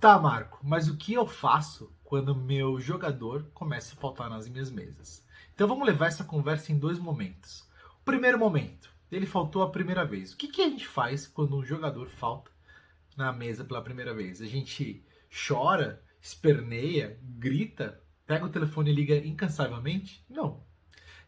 Tá, Marco, mas o que eu faço quando meu jogador começa a faltar nas minhas mesas? Então vamos levar essa conversa em dois momentos. O primeiro momento, ele faltou a primeira vez. O que a gente faz quando um jogador falta na mesa pela primeira vez? A gente chora, esperneia, grita, pega o telefone e liga incansavelmente? Não.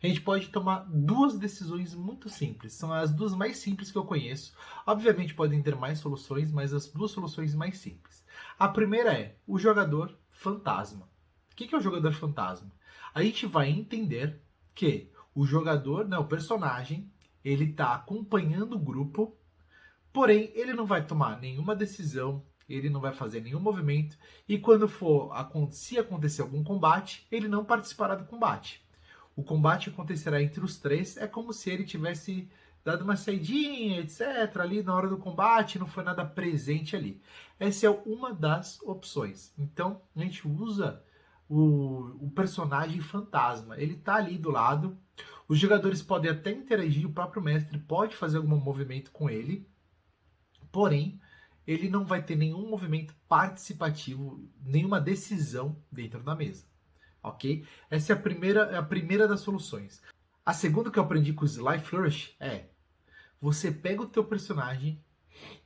A gente pode tomar duas decisões muito simples. São as duas mais simples que eu conheço. Obviamente podem ter mais soluções, mas as duas soluções mais simples. A primeira é o jogador fantasma. O que é o jogador fantasma? A gente vai entender que o jogador, né, o personagem, ele está acompanhando o grupo, porém ele não vai tomar nenhuma decisão, ele não vai fazer nenhum movimento e quando for se acontecer algum combate, ele não participará do combate. O combate acontecerá entre os três, é como se ele tivesse dado uma saidinha, etc, ali na hora do combate, não foi nada presente ali. Essa é uma das opções. Então, a gente usa o personagem fantasma. Ele está ali do lado. Os jogadores podem até interagir, o próprio mestre pode fazer algum movimento com ele, porém, ele não vai ter nenhum movimento participativo, nenhuma decisão dentro da mesa. Ok? Essa é a primeira das soluções. A segunda que eu aprendi com o Sly Flourish é: você pega o teu personagem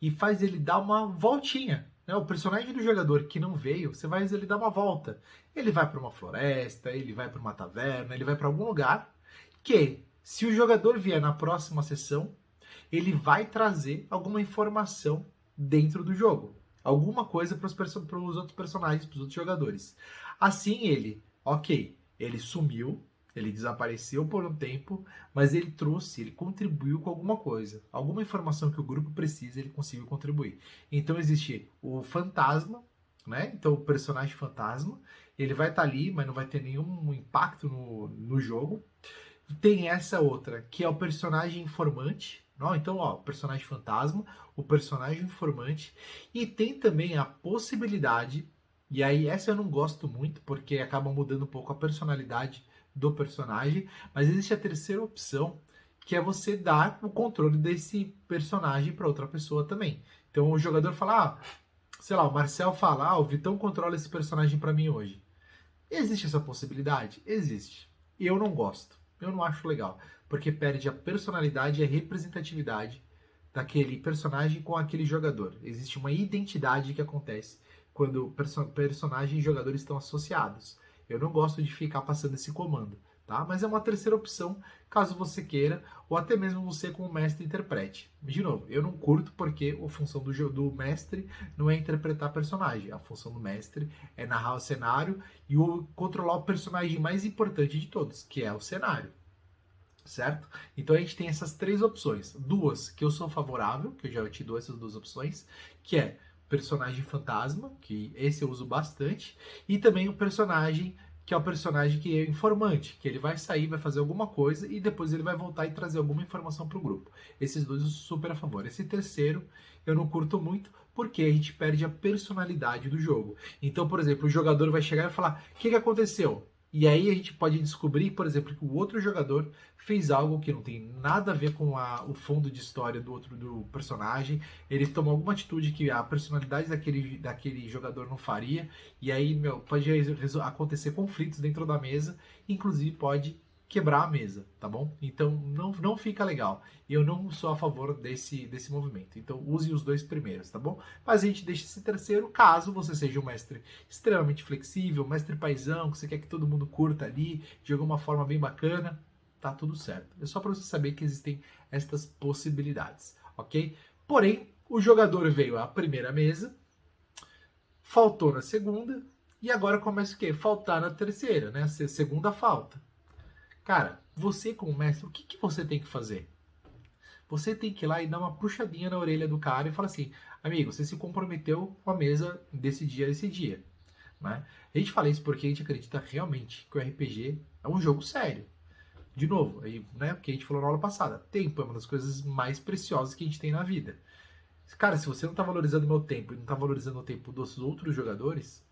e faz ele dar uma voltinha. Né? O personagem do jogador que não veio, você faz ele dar uma volta. Ele vai para uma floresta, ele vai para uma taverna, ele vai para algum lugar que, se o jogador vier na próxima sessão, ele vai trazer alguma informação dentro do jogo. Alguma coisa para os outros personagens, para os outros jogadores. Assim ok, ele sumiu, ele desapareceu por um tempo, mas ele contribuiu com alguma coisa. Alguma informação que o grupo precisa, ele conseguiu contribuir. Então existe o fantasma, né? Então o personagem fantasma, ele vai estar ali, mas não vai ter nenhum impacto no jogo. Tem essa outra, que é o personagem informante. Então, o personagem fantasma, o personagem informante. E tem também a possibilidade, e aí essa eu não gosto muito, porque acaba mudando um pouco a personalidade do personagem, mas existe a terceira opção, que é você dar o controle desse personagem para outra pessoa também. Então o jogador fala, sei lá, o Marcel fala, o Vitão controla esse personagem para mim hoje. Existe essa possibilidade? Existe. Eu não gosto. Eu não acho legal. Porque perde a personalidade e a representatividade daquele personagem com aquele jogador. Existe uma identidade que acontece quando personagem e jogador estão associados. Eu não gosto de ficar passando esse comando. Tá? Mas é uma terceira opção, caso você queira, ou até mesmo você como mestre interprete. De novo, eu não curto porque a função do mestre não é interpretar personagem. A função do mestre é narrar o cenário e controlar o personagem mais importante de todos, que é o cenário. Certo? Então a gente tem essas três opções. Duas que eu sou favorável, que eu já te dou essas duas opções, que é personagem fantasma, que esse eu uso bastante, e também o personagem que é o personagem que é informante, que ele vai sair, vai fazer alguma coisa e depois ele vai voltar e trazer alguma informação para o grupo. Esses dois eu sou super a favor. Esse terceiro eu não curto muito, porque a gente perde a personalidade do jogo. Então, por exemplo, o jogador vai chegar e falar: o que aconteceu? E aí a gente pode descobrir, por exemplo, que o outro jogador fez algo que não tem nada a ver com o fundo de história do personagem. Ele tomou alguma atitude que a personalidade daquele jogador não faria. E aí, pode acontecer conflitos dentro da mesa. Inclusive pode quebrar a mesa, tá bom? Então não fica legal. E eu não sou a favor desse movimento. Então use os dois primeiros, tá bom? Mas a gente deixa esse terceiro caso você seja um mestre extremamente flexível, mestre paizão, que você quer que todo mundo curta ali, de alguma forma bem bacana, tá tudo certo. É só para você saber que existem estas possibilidades, ok? Porém, o jogador veio à primeira mesa, faltou na segunda, e agora começa o quê? Faltar na terceira, né? Segunda falta. Cara, você como mestre, o que você tem que fazer? Você tem que ir lá e dar uma puxadinha na orelha do cara e falar assim: amigo, você se comprometeu com a mesa desse dia a esse dia. Né? A gente fala isso porque a gente acredita realmente que o RPG é um jogo sério. De novo, aí, né, o que a gente falou na aula passada, tempo é uma das coisas mais preciosas que a gente tem na vida. Cara, se você não está valorizando o meu tempo e não está valorizando o tempo dos outros jogadores,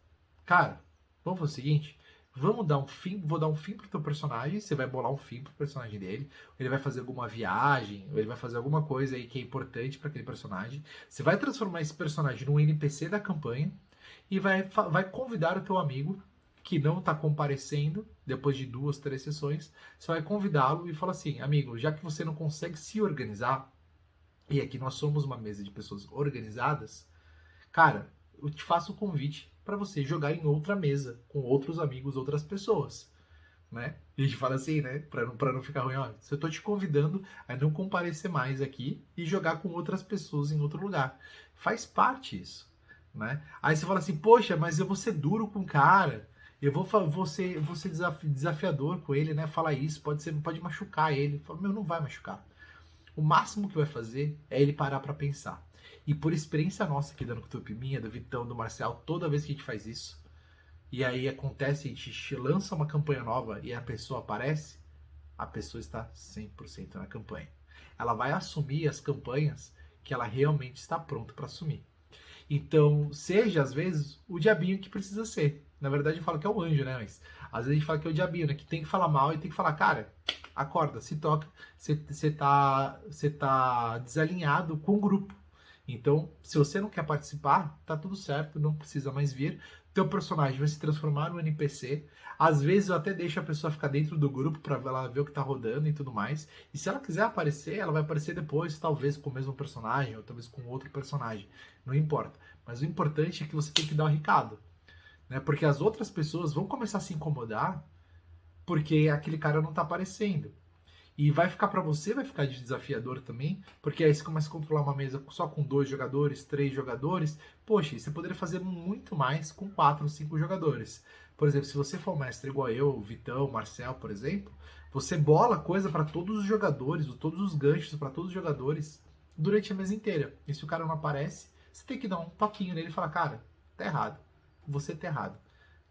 cara, vamos fazer o seguinte: vamos dar um fim, vou dar um fim pro teu personagem, você vai bolar um fim pro personagem dele, ele vai fazer alguma viagem, ou ele vai fazer alguma coisa aí que é importante para aquele personagem. Você vai transformar esse personagem num NPC da campanha, e vai convidar o teu amigo que não está comparecendo, depois de 2, 3 sessões, você vai convidá-lo e falar assim, amigo, já que você não consegue se organizar, e aqui nós somos uma mesa de pessoas organizadas, cara, eu te faço o convite para você jogar em outra mesa, com outros amigos, outras pessoas, né? E a gente fala assim, né? Pra não ficar ruim, ó, se eu tô te convidando a não comparecer mais aqui e jogar com outras pessoas em outro lugar. Faz parte isso, né? Aí você fala assim, poxa, mas eu vou ser duro com o cara, vou ser desafiador com ele, né? Falar isso, pode machucar ele. Fala, meu, não vai machucar. O máximo que vai fazer é ele parar para pensar. E por experiência nossa aqui da Noctup minha, do Vitão, do Marcel, toda vez que a gente faz isso, e aí acontece, a gente lança uma campanha nova e a pessoa aparece, a pessoa está 100% na campanha. Ela vai assumir as campanhas que ela realmente está pronta para assumir. Então, seja às vezes o diabinho que precisa ser. Na verdade, eu falo que é o anjo, né? Mas às vezes a gente fala que é o diabinho, né? Que tem que falar mal e tem que falar, cara, acorda, se toca, você tá desalinhado com o grupo. Então, se você não quer participar, tá tudo certo, não precisa mais vir. Teu personagem vai se transformar no NPC. Às vezes eu até deixo a pessoa ficar dentro do grupo para ela ver o que tá rodando e tudo mais. E se ela quiser aparecer, ela vai aparecer depois, talvez com o mesmo personagem, ou talvez com outro personagem. Não importa. Mas o importante é que você tem que dar o recado, né? Porque as outras pessoas vão começar a se incomodar porque aquele cara não tá aparecendo. E vai ficar para você, vai ficar de desafiador também, porque aí você começa a controlar uma mesa só com 2 jogadores, 3 jogadores. Poxa, você poderia fazer muito mais com 4 ou 5 jogadores. Por exemplo, se você for um mestre igual eu, o Vitão, o Marcel, por exemplo, você bola coisa para todos os jogadores, todos os ganchos para todos os jogadores durante a mesa inteira. E se o cara não aparece, você tem que dar um toquinho nele e falar, cara, tá errado, você tá errado,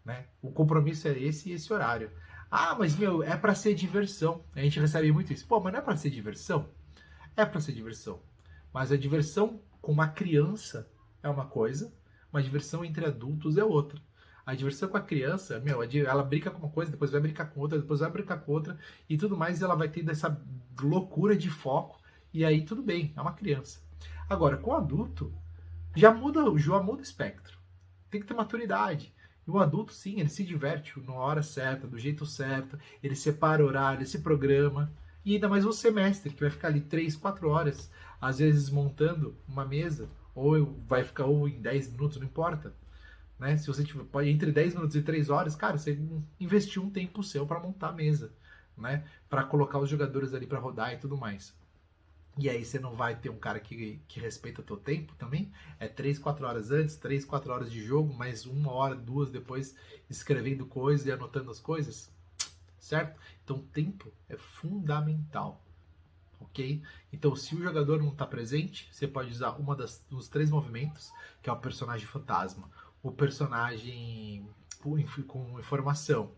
né? O compromisso é esse e esse horário. Ah, mas meu, é para ser diversão. A gente recebe muito isso. Pô, mas não é para ser diversão? É para ser diversão. Mas a diversão com uma criança é uma coisa, uma diversão entre adultos é outra. A diversão com a criança, meu, ela brinca com uma coisa, depois vai brincar com outra, depois vai brincar com outra, e tudo mais, e ela vai tendo essa loucura de foco, e aí tudo bem, é uma criança. Agora, com o adulto, já muda o espectro. Tem que ter maturidade. E o adulto, sim, ele se diverte na hora certa, do jeito certo, ele separa o horário, ele se programa. E ainda mais você, mestre, que vai ficar ali 3, 4 horas, às vezes montando uma mesa, ou vai ficar em 10 minutos, não importa. Né? Se você tiver, pode entre 10 minutos e 3 horas, cara, você investiu um tempo seu para montar a mesa, né? Para colocar os jogadores ali para rodar e tudo mais. E aí você não vai ter um cara que respeita o teu tempo também. É 3, 4 horas antes, 3, 4 horas de jogo, mais 1 hora, 2 depois escrevendo coisas e anotando as coisas. Certo? Então tempo é fundamental. Ok? Então se o jogador não está presente, você pode usar dos 3 movimentos, que é o personagem fantasma, o personagem com informação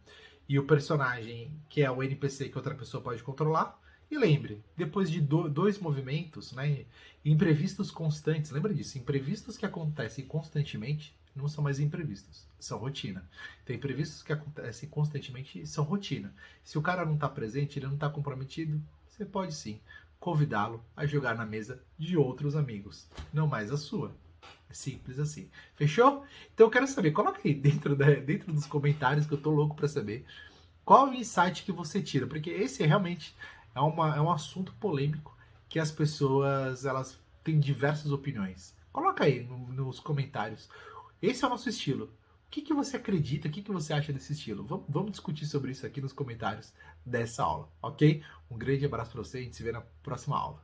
e o personagem que é o NPC que outra pessoa pode controlar. E lembre, depois de 2 movimentos, né, imprevistos constantes, lembra disso, imprevistos que acontecem constantemente não são mais imprevistos, são rotina. Então, imprevistos que acontecem constantemente são rotina. Se o cara não está presente, ele não está comprometido, você pode sim convidá-lo a jogar na mesa de outros amigos, não mais a sua. É simples assim. Fechou? Então eu quero saber, coloca aí dentro dos comentários que eu tô louco para saber qual é o insight que você tira, porque esse realmente é um assunto polêmico que as pessoas elas têm diversas opiniões. Coloca aí nos comentários. Esse é o nosso estilo. O que você acredita? O que você acha desse estilo? Vamos discutir sobre isso aqui nos comentários dessa aula, ok? Um grande abraço para você e a gente se vê na próxima aula.